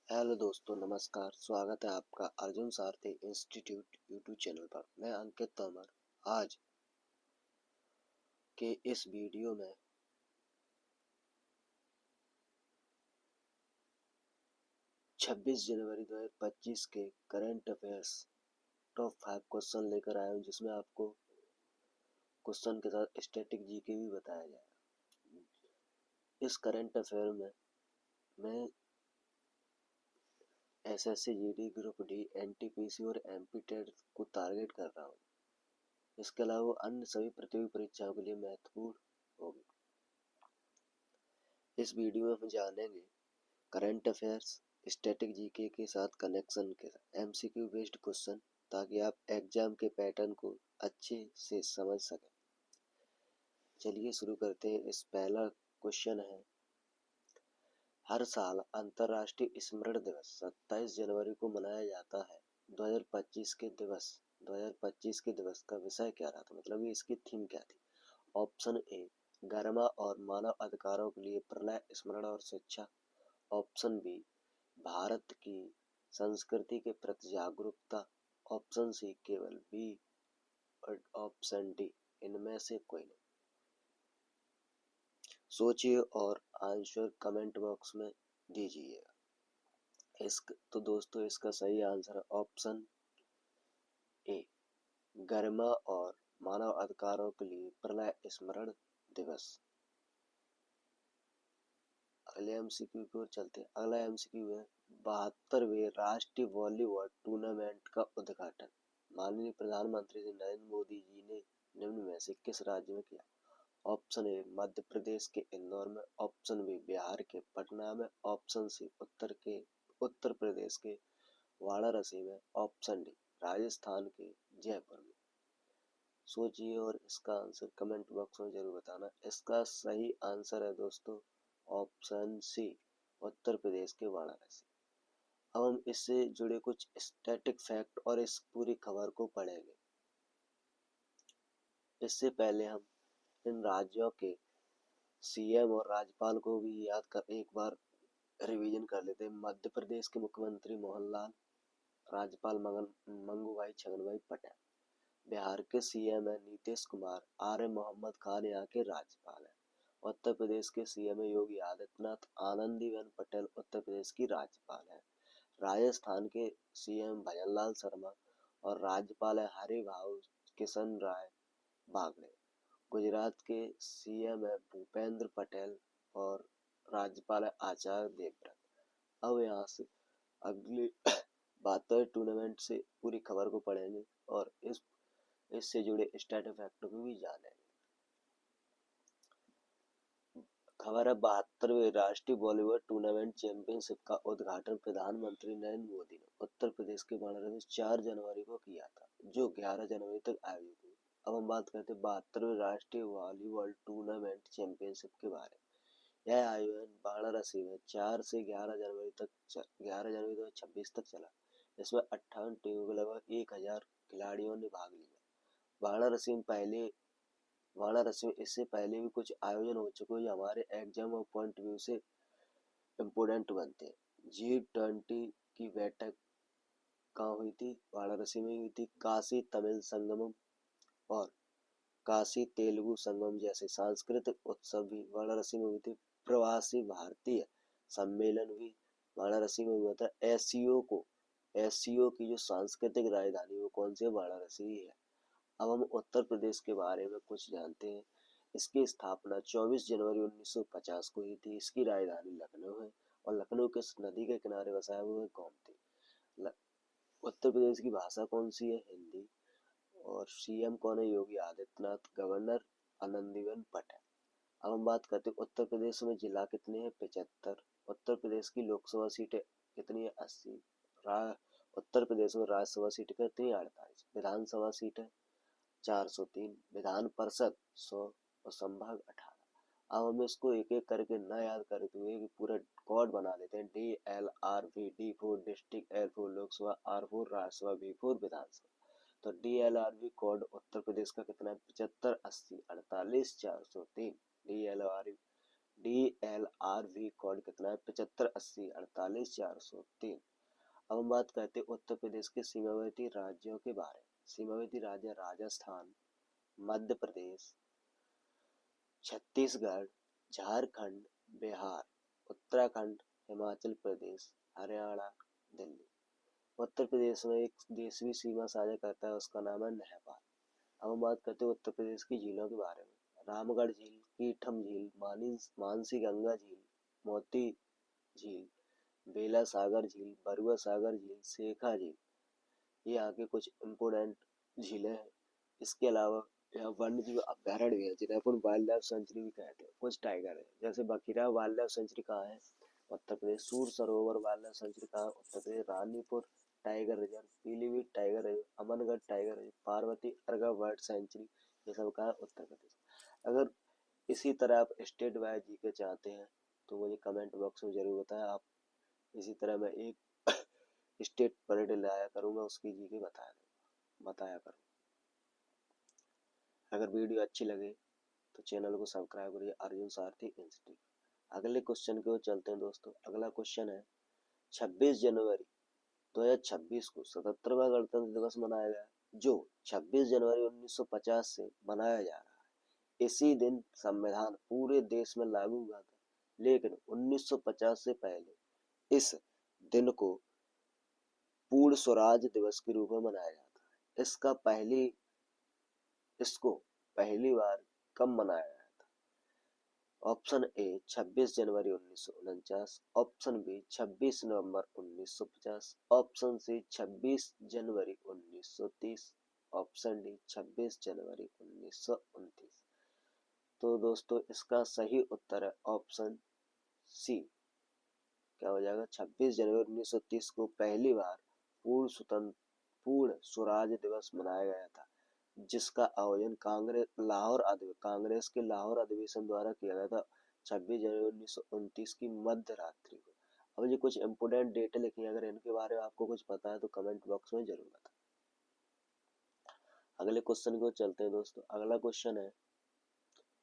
Hello दोस्तों, नमस्कार। स्वागत है आपका अर्जुन सारथी इंस्टीट्यूट यूट्यूब चैनल पर। मैं अंकित तोमर। आज के इस वीडियो में 26 जनवरी 2025 के करंट अफेयर्स टॉप 5 क्वेश्चन लेकर आया हूँ, जिसमें आपको क्वेश्चन के साथ स्टैटिक जीके भी बताया जाएगा। इस करंट अफेयर में मैं SSC GD group D, NTPC और एमपी टेट को टारगेट कर रहा हूँ। इसके अलावा अन्य सभी प्रतियोगी परीक्षाओं के लिए महत्वपूर्ण होगी। इस वीडियो में हम जानेंगे करंट अफेयर्स, स्टैटिक जीके के साथ कनेक्शन के साथ एमसीक्यू बेस्ड क्वेश्चन, ताकि आप एग्जाम के पैटर्न को अच्छे से समझ सकें। चलिए शुरू करते हैं। इस पहला क्वेश्चन है, हर साल अंतर्राष्ट्रीय स्मरण दिवस 27 जनवरी को मनाया जाता है। 2025 के दिवस का विषय क्या रहा था, मतलब ये इसकी थीम क्या थी? ऑप्शन ए, गरिमा और मानव अधिकारों के लिए प्रलय स्मरण और शिक्षा। ऑप्शन बी, भारत की संस्कृति के प्रति जागरूकता। ऑप्शन सी, केवल बी। और ऑप्शन डी, इनमें से कोई नहीं। सोचिए और आंसर कमेंट बॉक्स में दीजिएगा। तो दोस्तों, इसका सही आंसर है ऑप्शन ए, गरिमा और मानव अधिकारों के लिए प्रलय स्मरण दिवस। अगले एमसीक्यू की ओर चलते हैं। अगला एमसीक्यू है, 72वें राष्ट्रीय वॉलीबॉल टूर्नामेंट का उद्घाटन माननीय प्रधानमंत्री श्री नरेंद्र मोदी जी ने निम्न में से किस राज्य में किया? ऑप्शन ए, मध्य प्रदेश के इंदौर में। ऑप्शन बी, बिहार के पटना में। ऑप्शन सी, उत्तर प्रदेश के वाराणसी में। ऑप्शन डी, राजस्थान के जयपुर में। सोचिए और इसका आंसर कमेंट बॉक्स में जरूर बताना। इसका सही आंसर है दोस्तों ऑप्शन सी, उत्तर प्रदेश के वाराणसी। अब हम इससे जुड़े कुछ स्टैटिक फैक्ट और इस पूरी खबर को पढ़ेंगे। इससे पहले हम इन राज्यों के सीएम और राज्यपाल को भी याद कर एक बार रिवीजन कर लेते हैं। मध्य प्रदेश के मुख्यमंत्री मोहनलाल, राज्यपाल मंगूभाई छगनभाई पटेल। बिहार के सीएम है नीतीश कुमार, आर्य मोहम्मद खान यहाँ के राज्यपाल है। उत्तर प्रदेश के सीएम है योगी आदित्यनाथ, आनंदीबेन पटेल उत्तर प्रदेश की राज्यपाल है। राजस्थान के सीएम भजनलाल शर्मा और राज्यपाल है हरिभाऊ किशन राय बागड़े। गुजरात के सीएम है भूपेंद्र पटेल और राज्यपाल है आचार्य देवव्रत। अब यहाँ से अगले 72 टूर्नामेंट से पूरी खबर को पढ़ेंगे और इससे जुड़े स्टैटिक फैक्टों को भी जानेंगे। खबर है, 72वें राष्ट्रीय वॉलीबॉल टूर्नामेंट चैंपियनशिप का उद्घाटन प्रधानमंत्री नरेंद्र मोदी ने उत्तर प्रदेश के वाराणसी में 4 जनवरी को किया था, जो 11 जनवरी तक आयोजित हुई। अब हम बात करते हैं 72वें राष्ट्रीय वॉलीबॉल टूर्नामेंट चैंपियनशिप के बारे में। यह आयोजन वाराणसी में 4 से 11 जनवरी 2026 तक चला। इसमें 58 टीमों के लगभग 1000 खिलाड़ियों ने भाग लिया। वाराणसी में इससे पहले भी कुछ आयोजन हो चुके हैं जो हमारे एग्जाम और पॉइंट व्यू से इम्पोर्टेंट बनते हैं। G20 की बैठक कहाँ हुई थी? वाराणसी में हुई थी। काशी तमिल संगमम और काशी तेलुगु संगम जैसे सांस्कृतिक उत्सव भी वाराणसी में हुई थी। प्रवासी भारतीय सम्मेलन भी वाराणसी में हुआ था। एससीओ की जो सांस्कृतिक राजधानी वो कौन सी है? वाराणसी है। अब हम उत्तर प्रदेश के बारे में कुछ जानते हैं। इसकी स्थापना 24 जनवरी 1950 को हुई थी। इसकी राजधानी लखनऊ है और लखनऊ किस नदी के किनारे बसा है? वो है गोमती। उत्तर प्रदेश की भाषा कौन सी है? हिंदी। और सीएम कौन है? योगी आदित्यनाथ। गवर्नर आनंदीबेन पटेल। अब हम बात करते हैं उत्तर प्रदेश में जिला कितने हैं? 75। उत्तर प्रदेश की लोकसभा सीटें कितनी है? 80। उत्तर प्रदेश में राज्यसभा सीट कितनी है? 48। विधानसभा सीट है 403। विधान परिषद 100 और संभाग 18। अब हम इसको एक एक करके ना याद करते हुए पूरा कोड बना लेते हैं। DLRV, D4 district, L4 Lok Sabha, R4 Rajya Sabha, V4 विधानसभा। तो DLRV कोड उत्तर प्रदेश का कितना है? 75 80 48 403। DLRV कोड कितना है? 758048 403। अब हम बात करते हैं उत्तर प्रदेश के सीमावर्ती राज्यों के बारे में। सीमावर्ती राज्य राजस्थान, मध्य प्रदेश, छत्तीसगढ़, झारखंड, बिहार, उत्तराखंड, हिमाचल प्रदेश, हरियाणा, दिल्ली। उत्तर प्रदेश में एक देश भी सीमा साझा करता है, उसका नाम है नेपाल। अब हम बात करते हैं उत्तर प्रदेश की झीलों के बारे में। रामगढ़ झील, कीठम झील, मानसी गंगा झील, मोती झील, बेला सागर झील, बरुआ सागर झील, शेखा झील, ये यहाँ के कुछ इम्पोर्टेंट झीलें हैं। इसके अलावा यहाँ वन्य जीव अभ्यारण्य भी है, जिन्हें अपन वाइल्ड लाइफ सेंचुरी भी कहते हैं। कुछ टाइगर है, जैसे बखीरा वाइल्ड लाइफ सेंचुरी कहाँ है? उत्तर प्रदेश। सूर सरोवर वाइल्ड लाइफ सेंचुरी कहाँ है? Uttar Pradesh. Ranipur tiger reserve, Pilibhit tiger reserve, Amangarh tiger reserve, Parvati Arga bird sanctuary, ये सब कहाँ है? उत्तर प्रदेश। अगर इसी तरह आप स्टेट वाइज जीके चाहते हैं तो मुझे कमेंट बॉक्स में जरूर बताएं। आप इसी तरह मैं एक स्टेट पर डे लाया करूंगा, उसकी जीके बताया करूंगा। अगर वीडियो अच्छी लगे तो चैनल को सब्सक्राइब करिए। अर्जुन सारथी इंस्टीट्यूट। अगले क्वेश्चन की ओर चलते हैं दोस्तों। अगला क्वेश्चन है 26 जनवरी 2026 को 77वां गणतंत्र दिवस मनाया गया, जो 26 जनवरी 1950 से मनाया जा रहा है। इसी दिन संविधान पूरे देश में लागू हुआ था, लेकिन 1950 से पहले इस दिन को पूर्ण स्वराज दिवस के रूप में मनाया जाता है। इसको पहली बार कब मनाया गया था? ऑप्शन ए 26 जनवरी 1949, ऑप्शन बी 26 नवंबर 1950, ऑप्शन सी 26 जनवरी 1930, ऑप्शन डी 26 जनवरी 1929। तो दोस्तों इसका सही उत्तर है ऑप्शन सी। क्या हो जाएगा? 26 जनवरी 1930 को पहली बार पूर्ण स्वराज दिवस मनाया गया था, जिसका आयोजन कांग्रेस के लाहौर अधिवेशन द्वारा किया गया था 26 जनवरी 1929 की मध्य रात्रि को। अब ये कुछ इंपोर्टेंट डेटे लिखी है, अगर इनके बारे में आपको कुछ पता है तो कमेंट बॉक्स में जरूर बताएं। अगले क्वेश्चन को चलते हैं दोस्तों। अगला क्वेश्चन है,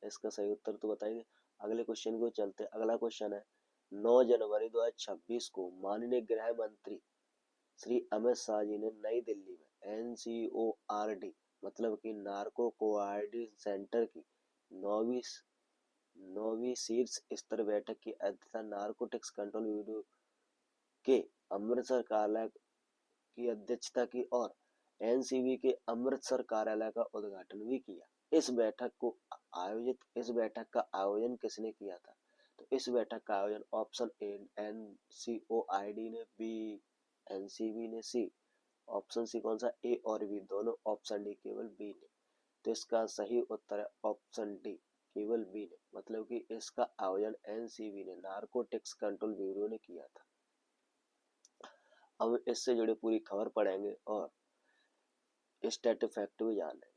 इसका सही उत्तर तो बताइए। अगले क्वेश्चन को चलते हैं। अगला क्वेश्चन है 9 जनवरी 2026 को माननीय गृह मंत्री श्री अमित शाह जी ने नई दिल्ली में NCORD मतलब कि नार्को कोऑर्डिनेशन सेंटर की नौवीं शीर्ष स्तर बैठक की अध्यक्षता नारकोटिक्स कंट्रोल ब्यूरो के अमृतसर कार्यालय की अध्यक्षता की और NCB के अमृतसर कार्यालय का उद्घाटन भी किया। इस बैठक का आयोजन किसने किया था? तो इस बैठक का आयोजन ऑप्शन ए NCORD ने, बी NCB ने, सी ऑप्शन सी कौन सा? ए और बी दोनों, ऑप्शन डी केवल बी ने। तो इसका सही उत्तर है ऑप्शन डी केवल बी ने, मतलब कि इसका आयोजन NCB ने नारकोटिक्स कंट्रोल ब्यूरो ने किया था। अब इससे जुड़े पूरी खबर पढ़ेंगे और स्टैटिक फैक्ट भी जान लेंगे।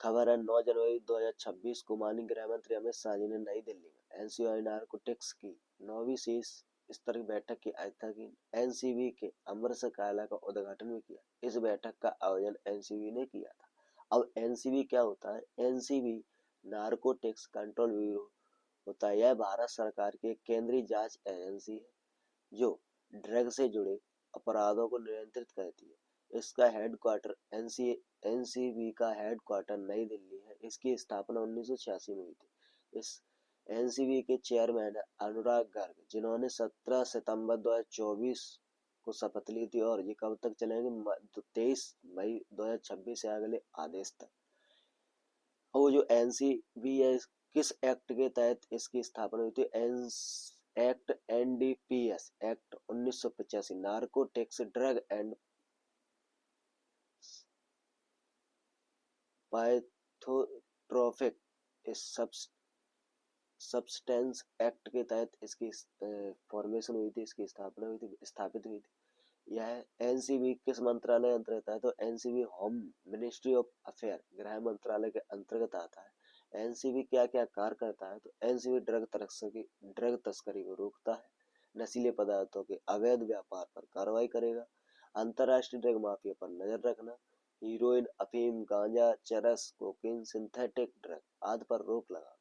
खबर है 9 जनवरी 2026 को माननीय गृह मंत्री अमित शाह जी ने नई दिल्ली में NCORD नारकोटिक्स की 9वीं शीर्ष स्तर की बैठक की अध्यक्षता की। NCB के अमृतसर कार्यालय का उद्घाटन भी किया। इस बैठक का आयोजन NCB ने किया था। अब NCB क्या होता है? NCB नारकोटिक्स कंट्रोल ब्यूरो होता है। यह भारत सरकार की केंद्रीय जांच एजेंसी है, जो ड्रग से जुड़े अपराधों को नियंत्रित करती है। इसका हेडक्वार्टर NCB का हेडक्वार्टर नई दिल्ली है। इसकी स्थापना 1986 में हुई थी। इस NCB के चेयरमैन है अनुराग गर्ग, जिन्होंने 17 सितंबर 2024 को शपथ ली थी और ये कब तक चलेंगे? 23 मई 2026 से अगले आदेश तक। वो जो NCB है, किस एक्ट के तहत इसकी स्थापना हुई थी? Act NDPS act 1985, narcotics drug and psychotropic substance act के तहत इसकी फॉर्मेशन हुई थी, इसकी स्थापना हुई थी, स्थापित हुई थी। यह NCB किस मंत्रालय अंतर्गत है? तो NCB home ministry of affair, गृह मंत्रालय के अंतर्गत आता है। NCB क्या क्या कार्य करता है? तो NCB ड्रग तस्करी को रोकता है, नशीले पदार्थों के अवैध व्यापार पर कार्रवाई करेगा, अंतर्राष्ट्रीय ड्रग माफिया पर नजर रखना, हीरोइन, अफीम, गांजा, चरस, कोकीन, सिंथेटिक ड्रग आदि पर रोक लगाना।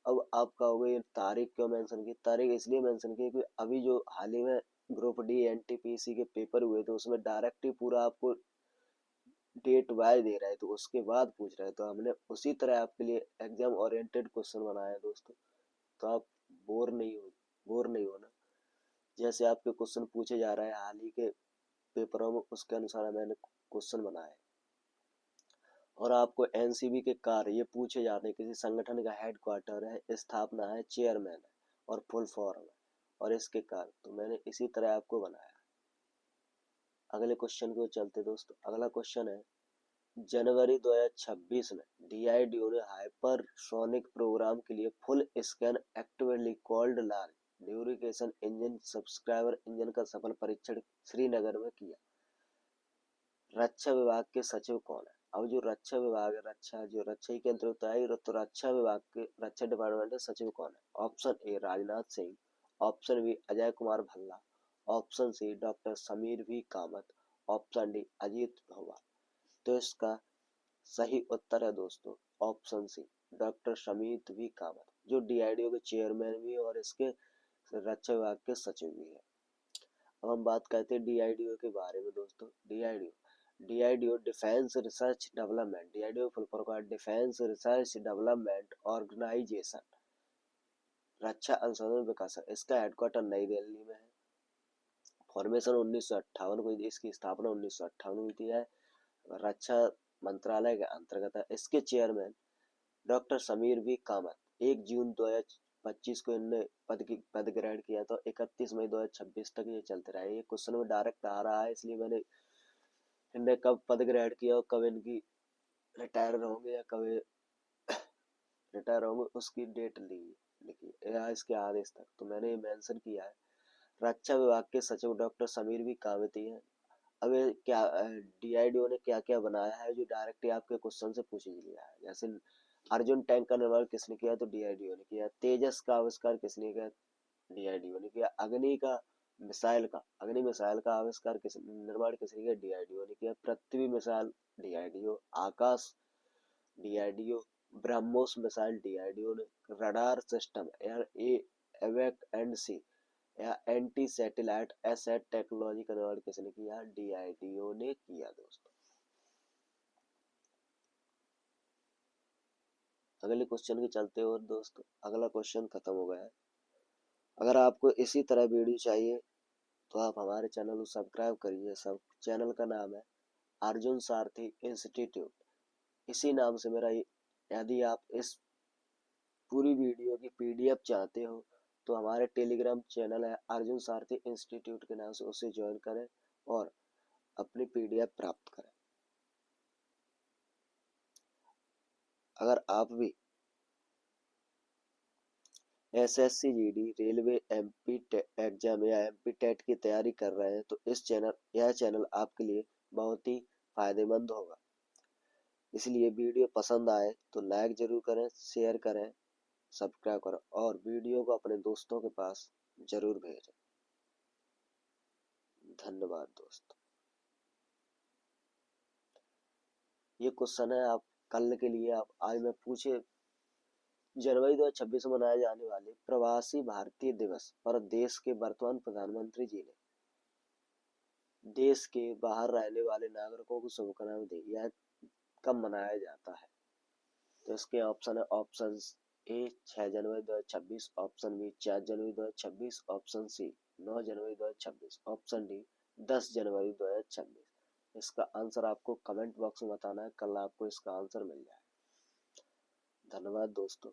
अब आप कहोगे ये तारीख क्यों मेंशन की? तारीख इसलिए मेंशन की कि अभी जो हाल ही में ग्रुप डी एनटीपीसी के पेपर हुए थे उसमें डायरेक्ट ही पूरा आपको डेट वाइज दे रहा है, तो उसके बाद पूछ रहा है, तो हमने उसी तरह आपके लिए एग्जाम ओरिएंटेड क्वेश्चन बनाया है दोस्तों। तो आप बोर नहीं हो बोर नहीं होना। जैसे आपके क्वेश्चन पूछे जा रहा है हाल ही के पेपरों में, उसके अनुसार मैंने क्वेश्चन बनाया है। और आपको एनसीबी के कार्य ये पूछे जाते हैं, किसी संगठन का हेडक्वार्टर है, स्थापना है, चेयरमैन है और फुल फॉर्म है और इसके कार्य, तो मैंने इसी तरह आपको बनाया। अगले क्वेश्चन को चलते दोस्तों। अगला क्वेश्चन है, जनवरी 2026 में डीआरडीओ ने हाइपरसोनिक प्रोग्राम के लिए full scan actively cooled large duration engine subscriber engine का सफल परीक्षण श्रीनगर में किया। रक्षा विभाग के सचिव कौन है? अब जो रक्षा विभाग है, रक्षा ही के अंतर्गत आएगी, तो रक्षा विभाग के रक्षा डिपार्टमेंट के सचिव कौन है? Option A Rajnath Singh, option B Ajay Kumar Bhalla, option C doctor Sameer V Kamat, option D Ajit Doval. तो इसका सही उत्तर है दोस्तों option C doctor Sameer V Kamat, जो डीआरडीओ के चेयरमैन भी है और इसके रक्षा विभाग के सचिव भी है। अब हम बात करते हैं डीआरडीओ के बारे में दोस्तों। DRDO defence research development, DRDO full form का डिफेंस रिसर्च डेवलपमेंट ऑर्गेनाइजेशन, रक्षा अनुसंधान विकास, इसका हेडक्वार्टर नई दिल्ली में है। फॉर्मेशन 1958 को, इसकी स्थापना 1958 में हुई थी है, रक्षा मंत्रालय के अंतर्गत है। इसके chairman doctor Sameer V Kamat. 1 जून 2025 को इनने पद ग्रहण किया, तो 31 मई 2026 तक ये चलते रहे। ये क्वेश्चन में डायरेक्ट आ रहा है, इसलिए मैंने इनने कब पद ग्रहण किया और कब इनकी रिटायर होंगे या कब रिटायर होंगे उसकी डेट लिखी या इसके आदेश तक, तो मैंने ये मेंशन किया है। रक्षा विभाग के सचिव डॉक्टर समीर वी कामती हैं। अब ये क्या डीआरडीओ ने क्या क्या बनाया है जो डायरेक्टली आपके क्वेश्चन से पूछ लिया है। जैसे अर्जुन टैंक का निर्माण किसने किया? तो डीआरडीओ ने किया। तेजस का आविष्कार किसने किया? डीआरडीओ ने किया। अग्नि मिसाइल का आविष्कार निर्माण किसने किया? डीआरडीओ ने किया। Prithvi missile DRDO, Akash DRDO, BrahMos missile DRDO ने, radar system air A awac and C या एंटी सैटेलाइट एसेट टेक्नोलॉजी का निर्माण किसने किया? डीआरडीओ ने किया दोस्तों। अगले क्वेश्चन के चलते और दोस्तों अगला क्वेश्चन खत्म हो गया है। अगर आपको इसी तरह वीडियो चाहिए तो आप हमारे चैनल को सब्सक्राइब करिए। सब चैनल का नाम है अर्जुन सारथी इंस्टीट्यूट। इसी नाम से मेरा, यदि आप इस पूरी वीडियो की पीडीएफ चाहते हो तो हमारे टेलीग्राम चैनल है अर्जुन सारथी इंस्टीट्यूट के नाम से, उसे ज्वाइन करें और अपनी पीडीएफ प्राप्त करें। अगर आप भी SSC GD, railway, MP exam या एमपी टेट की तैयारी कर रहे हैं तो यह चैनल आपके लिए बहुत ही फायदेमंद होगा। इसलिए वीडियो पसंद आए तो लाइक जरूर करें, शेयर करें, सब्सक्राइब करें और वीडियो को अपने दोस्तों के पास जरूर भेजें। धन्यवाद दोस्तों। ये क्वेश्चन है आप कल के लिए, आप आज में पूछे, जनवरी 2026 में मनाए जाने वाले प्रवासी भारतीय दिवस पर देश के वर्तमान प्रधानमंत्री जी ने देश के बाहर रहने वाले नागरिकों को शुभकामनाएं दी। यह कब मनाया जाता है? तो इसके ऑप्शन है, ऑप्शन ए 6 जनवरी 2026, ऑप्शन बी 4 जनवरी 2026, ऑप्शन सी 9 जनवरी 2026, ऑप्शन डी 10 जनवरी 2026। इसका आंसर आपको कमेंट बॉक्स में बताना है, कल आपको इसका आंसर मिल जाए। धन्यवाद दोस्तों।